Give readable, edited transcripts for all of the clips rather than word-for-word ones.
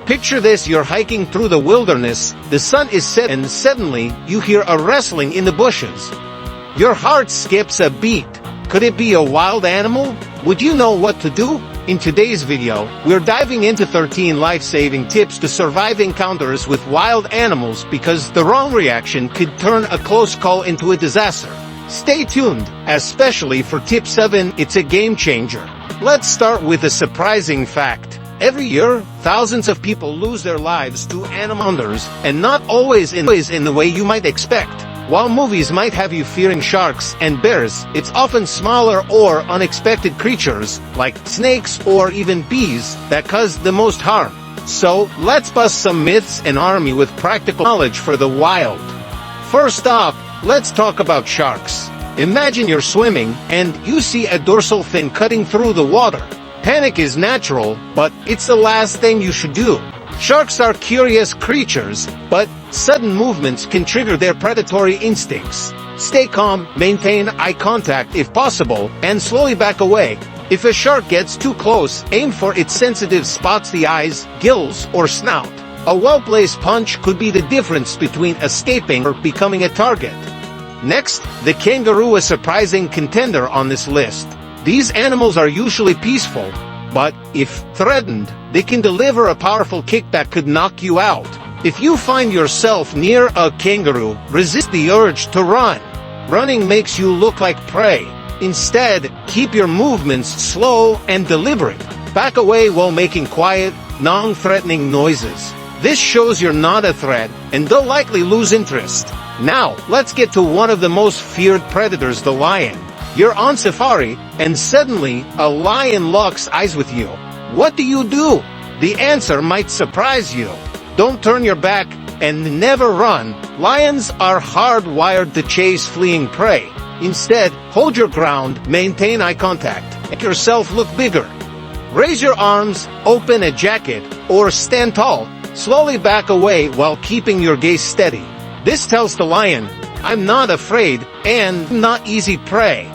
Picture this: you're hiking through the wilderness, the sun is set, and suddenly, you hear a rustling in the bushes. Your heart skips a beat. Could it be a wild animal? Would you know what to do? In today's video, we're diving into 13 life-saving tips to survive encounters with wild animals, because the wrong reaction could turn a close call into a disaster. Stay tuned, especially for tip 7, it's a game changer. Let's start with a surprising fact. Every year, thousands of people lose their lives to animal encounters, and not always in the way you might expect. While movies might have you fearing sharks and bears, it's often smaller or unexpected creatures, like snakes or even bees, that cause the most harm. So, let's bust some myths and arm you with practical knowledge for the wild. First off, let's talk about sharks. Imagine you're swimming, and you see a dorsal fin cutting through the water. Panic is natural, but it's the last thing you should do. Sharks are curious creatures, but sudden movements can trigger their predatory instincts. Stay calm, maintain eye contact if possible, and slowly back away. If a shark gets too close, aim for its sensitive spots: the eyes, gills, or snout. A well-placed punch could be the difference between escaping or becoming a target. Next, the kangaroo, a surprising contender on this list. These animals are usually peaceful, but if threatened, they can deliver a powerful kick that could knock you out. If you find yourself near a kangaroo, resist the urge to run. Running makes you look like prey. Instead, keep your movements slow and deliberate. Back away while making quiet, non-threatening noises. This shows you're not a threat, and they'll likely lose interest. Now, let's get to one of the most feared predators, the lion. You're on safari, and suddenly, a lion locks eyes with you. What do? The answer might surprise you. Don't turn your back, and never run. Lions are hardwired to chase fleeing prey. Instead, hold your ground, maintain eye contact, make yourself look bigger. Raise your arms, open a jacket, or stand tall. Slowly back away while keeping your gaze steady. This tells the lion, I'm not afraid, and not easy prey.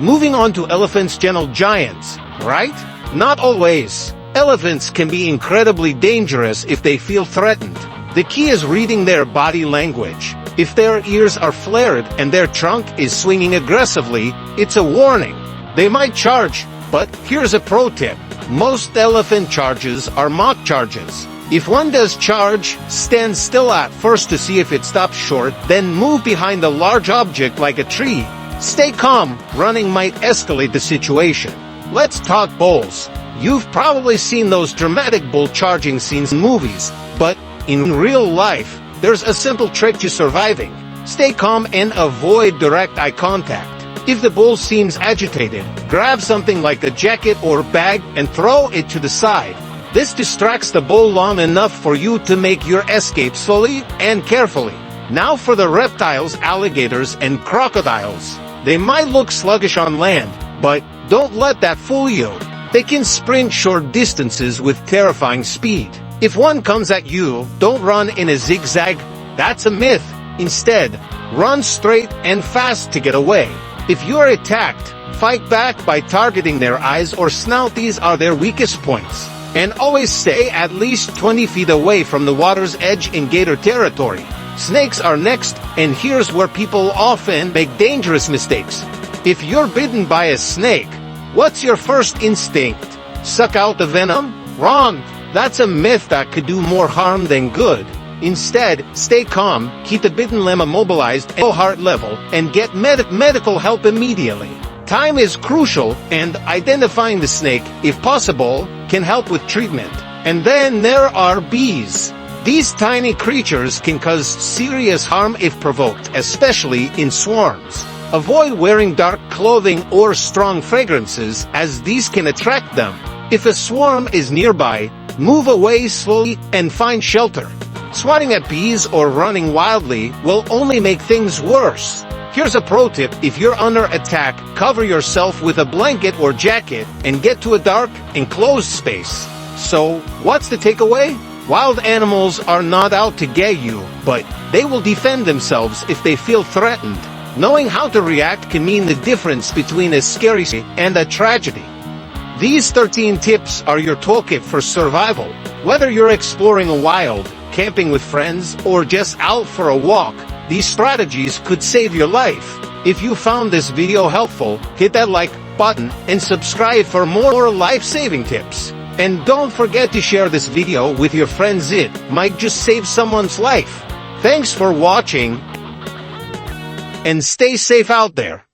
Moving on to elephants, gentle giants, right? Not always. Elephants can be incredibly dangerous if they feel threatened. The key is reading their body language. If their ears are flared and their trunk is swinging aggressively, it's a warning. They might charge, but here's a pro tip. Most elephant charges are mock charges. If one does charge, stand still at first to see if it stops short, then move behind a large object like a tree. Stay calm, running might escalate the situation. Let's talk bulls. You've probably seen those dramatic bull charging scenes in movies, but in real life, there's a simple trick to surviving. Stay calm and avoid direct eye contact. If the bull seems agitated, grab something like a jacket or bag and throw it to the side. This distracts the bull long enough for you to make your escape slowly and carefully. Now for the reptiles, alligators, and crocodiles. They might look sluggish on land, but don't let that fool you. They can sprint short distances with terrifying speed. If one comes at you, don't run in a zigzag. That's a myth. Instead, run straight and fast to get away. If you are attacked, fight back by targeting their eyes or snout. These are their weakest points. And always stay at least 20 feet away from the water's edge in gator territory. Snakes are next, and here's where people often make dangerous mistakes. If you're bitten by a snake, what's your first instinct? Suck out the venom? Wrong! That's a myth that could do more harm than good. Instead, stay calm, keep the bitten limb immobilized at low heart level, and get medical help immediately. Time is crucial, and identifying the snake, if possible, can help with treatment. And then there are bees. These tiny creatures can cause serious harm if provoked, especially in swarms. Avoid wearing dark clothing or strong fragrances, as these can attract them. If a swarm is nearby, move away slowly and find shelter. Swatting at bees or running wildly will only make things worse. Here's a pro tip: if you're under attack, cover yourself with a blanket or jacket and get to a dark, enclosed space. So, what's the takeaway? Wild animals are not out to get you, but they will defend themselves if they feel threatened. Knowing how to react can mean the difference between a scary and a tragedy. These 13 tips are your toolkit for survival. Whether you're exploring a wild, camping with friends, or just out for a walk, these strategies could save your life. If you found this video helpful, hit that like button and subscribe for more life-saving tips. And don't forget to share this video with your friends. It might just save someone's life. Thanks for watching, and stay safe out there.